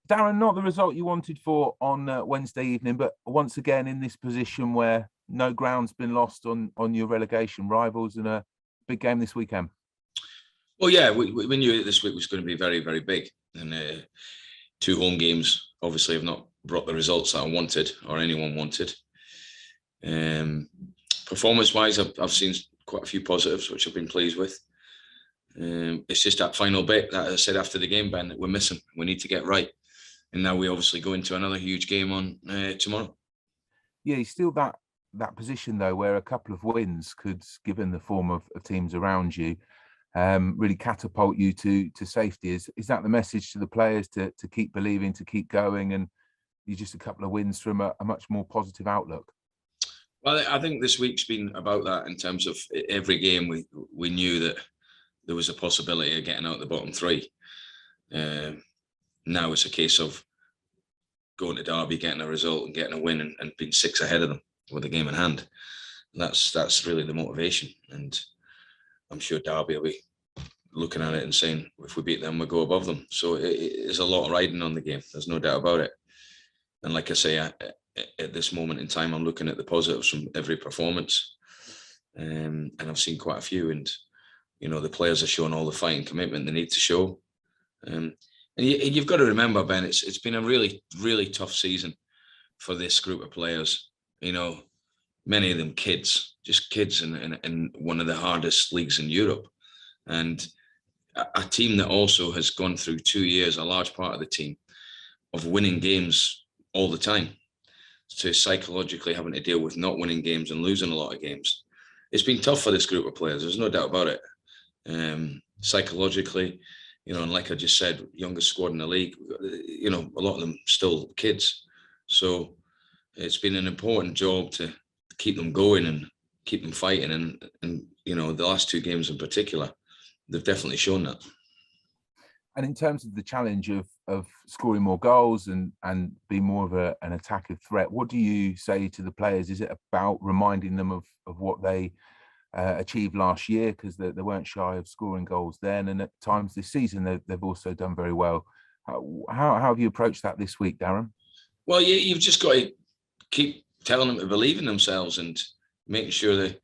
Darren, not the result you wanted for on Wednesday evening, but once again in this position where no ground's been lost on your relegation rivals and a big game this weekend. Well, yeah, we knew this week was going to be very, very big. And two home games obviously have not brought the results that I wanted or anyone wanted. Performance-wise, I've seen quite a few positives, which I've been pleased with. It's just that final bit that I said after the game, Ben, that we're missing. We need to get right. And now we obviously go into another huge game on tomorrow. Yeah, he's still that position, though, where a couple of wins could, given the form of teams around you, really catapult you to safety. Is that the message to the players to keep believing, to keep going, and you just a couple of wins from a much more positive outlook? Well, I think this week's been about that in terms of every game we knew that there was a possibility of getting out the bottom three. Now it's a case of going to Derby, getting a result and getting a win and being 6 ahead of them with a game in hand. And that's really the motivation. And I'm sure Derby will be looking at it and saying, if we beat them, we'll go above them. So it's a lot of riding on the game. There's no doubt about it. And like I say, at this moment in time, I'm looking at the positives from every performance. And I've seen quite a few. And, you know, the players are showing all the fight and commitment they need to show. And you've got to remember, Ben, it's been a really, really tough season for this group of players. You know, many of them kids in one of the hardest leagues in Europe. And a team that also has gone through 2 years, a large part of the team, of winning games all the time, to psychologically having to deal with not winning games and losing a lot of games. It's been tough for this group of players. There's no doubt about it. Psychologically, you know, and like I just said, youngest squad in the league, you know, a lot of them still kids. So it's been an important job to keep them going and keep them fighting. And you know, the last 2 games in particular, they've definitely shown that. And in terms of the challenge of scoring more goals and be more of an attacking threat, what do you say to the players? Is it about reminding them of what they achieved last year, because they weren't shy of scoring goals then, and at times this season they've also done very well? How have you approached that this week, Darren? Well, you've just got to keep telling them to believe in themselves and making sure that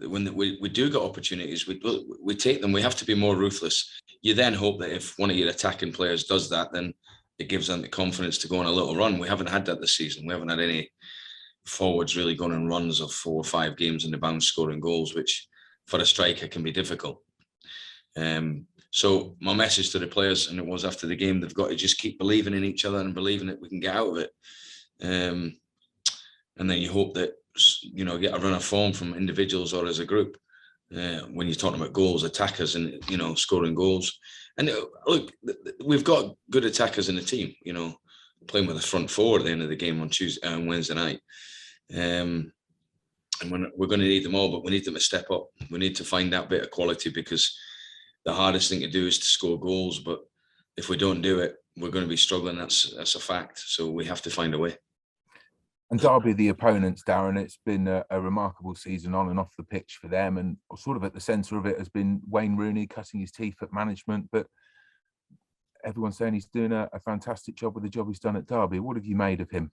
when we do get opportunities, we take them. We have to be more ruthless. You then hope that if one of your attacking players does that, then it gives them the confidence to go on a little run. We haven't had that this season. We haven't had any forwards really going on runs of 4 or 5 games in the bounce scoring goals, which for a striker can be difficult. So my message to the players, and it was after the game, they've got to just keep believing in each other and believing that we can get out of it. And then you hope that, you know, get a run of form from individuals or as a group. When you're talking about goals, attackers, and, you know, scoring goals. And look, we've got good attackers in the team, you know, playing with a front four at the end of the game on Wednesday night. And we're going to need them all, but we need them to step up. We need to find that bit of quality, because the hardest thing to do is to score goals. But if we don't do it, we're going to be struggling. That's a fact. So we have to find a way. And Derby, the opponents, Darren, it's been a remarkable season on and off the pitch for them. And sort of at the centre of it has been Wayne Rooney cutting his teeth at management. But everyone's saying he's doing a fantastic job with the job he's done at Derby. What have you made of him?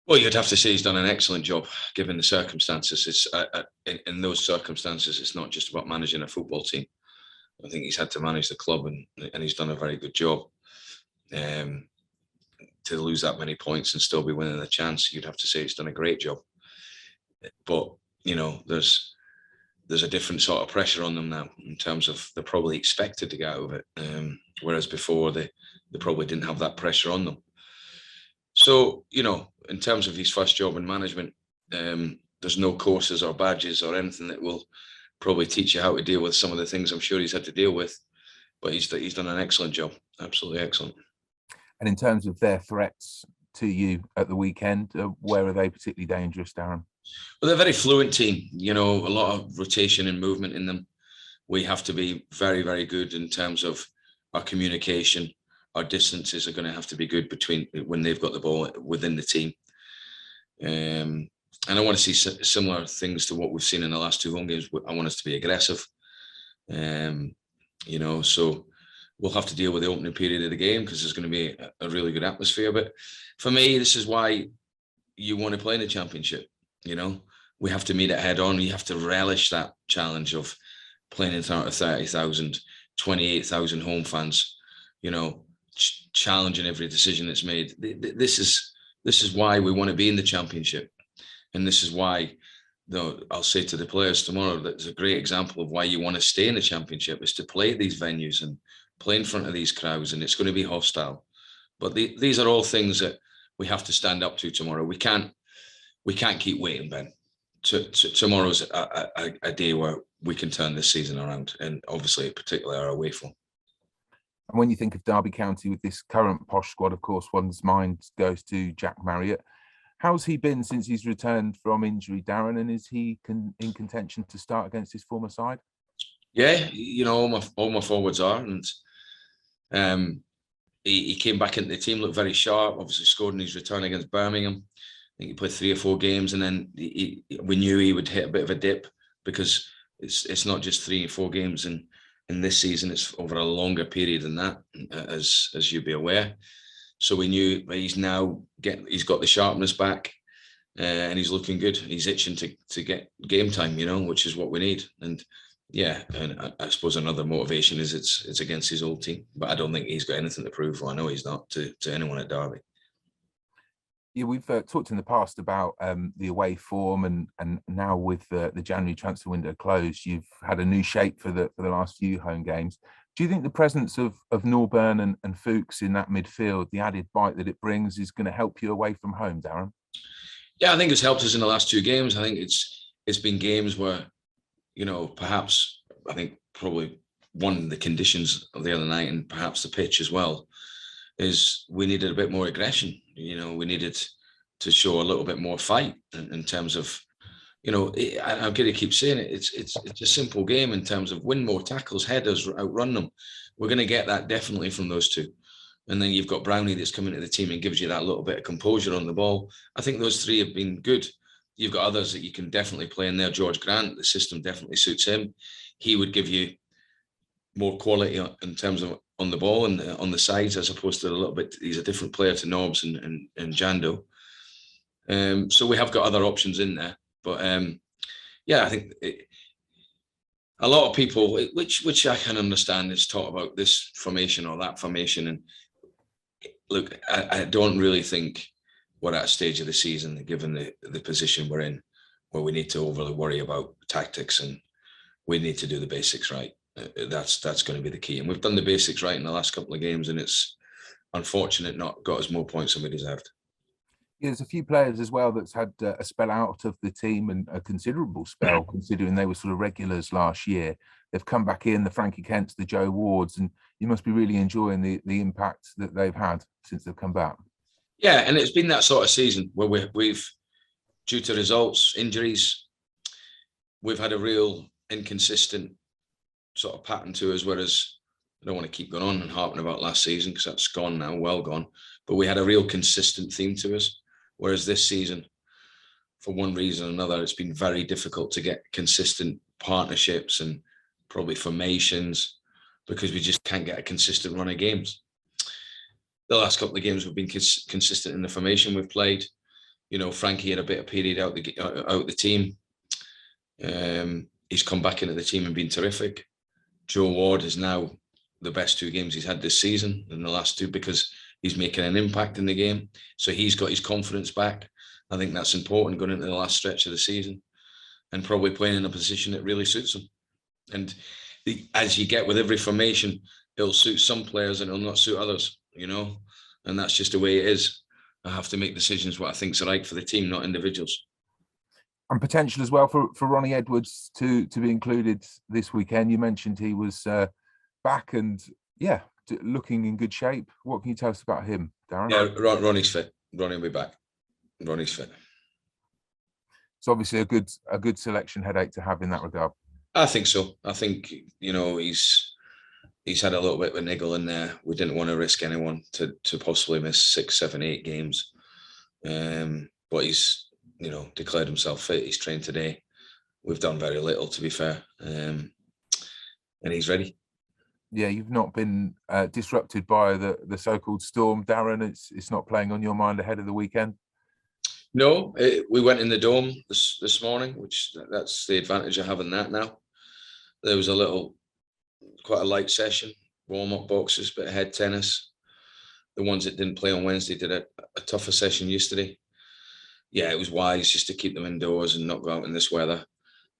Well, you'd have to say he's done an excellent job, given the circumstances. It's in those circumstances, it's not just about managing a football team. I think he's had to manage the club, and he's done a very good job. To lose that many points and still be winning the chance, you'd have to say he's done a great job. But, you know, there's a different sort of pressure on them now, in terms of they're probably expected to get out of it, whereas before they probably didn't have that pressure on them. So, you know, in terms of his first job in management, there's no courses or badges or anything that will probably teach you how to deal with some of the things I'm sure he's had to deal with. But he's done an excellent job, absolutely excellent. And in terms of their threats to you at the weekend, where are they particularly dangerous, Darren? Well, they're a very fluent team, you know, a lot of rotation and movement in them. We have to be very, very good in terms of our communication. Our distances are going to have to be good between when they've got the ball within the team. And I want to see similar things to what we've seen in the last 2 home games. I want us to be aggressive. You know, so we'll have to deal with the opening period of the game because there's going to be a really good atmosphere. But for me, this is why you want to play in the Championship. You know, we have to meet it head on. You have to relish that challenge of playing in front of 30,000, 28,000 home fans. You know, challenging every decision that's made. This is why we want to be in the Championship, and this is why. Though I'll say to the players tomorrow that it's a great example of why you want to stay in the Championship is to play at these venues and play in front of these crowds, and it's going to be hostile. But these are all things that we have to stand up to tomorrow. We can't keep waiting, Ben. Tomorrow's a day where we can turn this season around, and obviously, particularly our away form. And when you think of Derby County with this current Posh squad, of course, one's mind goes to Jack Marriott. How's he been since he's returned from injury, Darren? And is he in contention to start against his former side? Yeah, you know, all my forwards are, and he came back into the team, looked very sharp. Obviously, scored in his return against Birmingham. I think he played 3 or 4 games, and then we knew he would hit a bit of a dip because it's not just 3 or 4 games in this season; it's over a longer period than that, as you'd be aware. So we knew he's got the sharpness back, and he's looking good. He's itching to get game time, you know, which is what we need. And yeah, and I suppose another motivation is it's against his old team, but I don't think he's got anything to prove. I know he's not to anyone at Derby. Yeah, we've talked in the past about the away form, and now with the January transfer window closed, you've had a new shape for the last few home games. Do you think the presence of Norburn and Fuchs in that midfield, the added bite that it brings, is going to help you away from home, Darren? Yeah, I think it's helped us in the last 2 games. I think it's been games where, you know, perhaps I think probably one of the conditions of the other night, and perhaps the pitch as well, is we needed a bit more aggression. You know, we needed to show a little bit more fight in terms of, you know, I'm going to keep saying it. It's a simple game in terms of win more tackles, headers, outrun them. We're going to get that definitely from those 2. And then you've got Brownie that's coming to the team and gives you that little bit of composure on the ball. I think those 3 have been good. You've got others that you can definitely play in there. George Grant, the system definitely suits him. He would give you more quality in terms of on the ball and on the sides, as opposed to a little bit. He's a different player to Nobbs and Jando. So we have got other options in there. But yeah, I think a lot of people, which I can understand, is talk about this formation or that formation. And look, I don't really think we're at a stage of the season, given the position we're in, where we need to overly worry about tactics, and we need to do the basics right. That's going to be the key. And we've done the basics right in the last couple of games, and it's unfortunate not got us more points than we deserved. Yeah, there's a few players as well that's had a spell out of the team, and a considerable spell, considering they were sort of regulars last year. They've come back in, the Frankie Kents, the Joe Wards, and you must be really enjoying the impact that they've had since they've come back. Yeah, and it's been that sort of season where we've, due to results, injuries, we've had a real inconsistent sort of pattern to us, whereas I don't want to keep going on and harping about last season because that's gone now, well gone. But we had a real consistent theme to us, whereas this season, for one reason or another, it's been very difficult to get consistent partnerships and probably formations, because we just can't get a consistent run of games. The last couple of games we've been consistent in the formation we've played. You know, Frankie had a bit of period out the team. He's come back into the team and been terrific. Joe Ward is now the best 2 games he's had this season in the last 2, because he's making an impact in the game. So he's got his confidence back. I think that's important going into the last stretch of the season, and probably playing in a position that really suits him. And as you get with every formation, it'll suit some players and it'll not suit others, you know, and that's just the way it is. I have to make decisions what I think's right for the team, not individuals. And potential as well for Ronnie Edwards to be included this weekend. You mentioned he was back and looking in good shape. What can you tell us about him, Darren? Yeah, Ronnie's fit. Ronnie will be back. Ronnie's fit. It's obviously a good selection headache to have in that regard. I think so. I think, you know, he's had a little bit of a niggle in there. We didn't want to risk anyone to possibly miss 6, 7, 8 games. But he's, you know, declared himself fit. He's trained today. We've done very little, to be fair. And he's ready. Yeah, you've not been disrupted by the so-called storm, Darren. It's not playing on your mind ahead of the weekend. No, we went in the dome this morning, which that's the advantage of having that now. There was quite a light session, warm-up boxes, bit of head tennis. The ones that didn't play on Wednesday did a tougher session yesterday. Yeah, it was wise just to keep them indoors and not go out in this weather.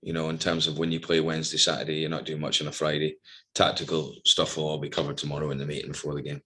You know, in terms of when you play Wednesday, Saturday, you're not doing much on a Friday. Tactical stuff will all be covered tomorrow in the meeting before the game.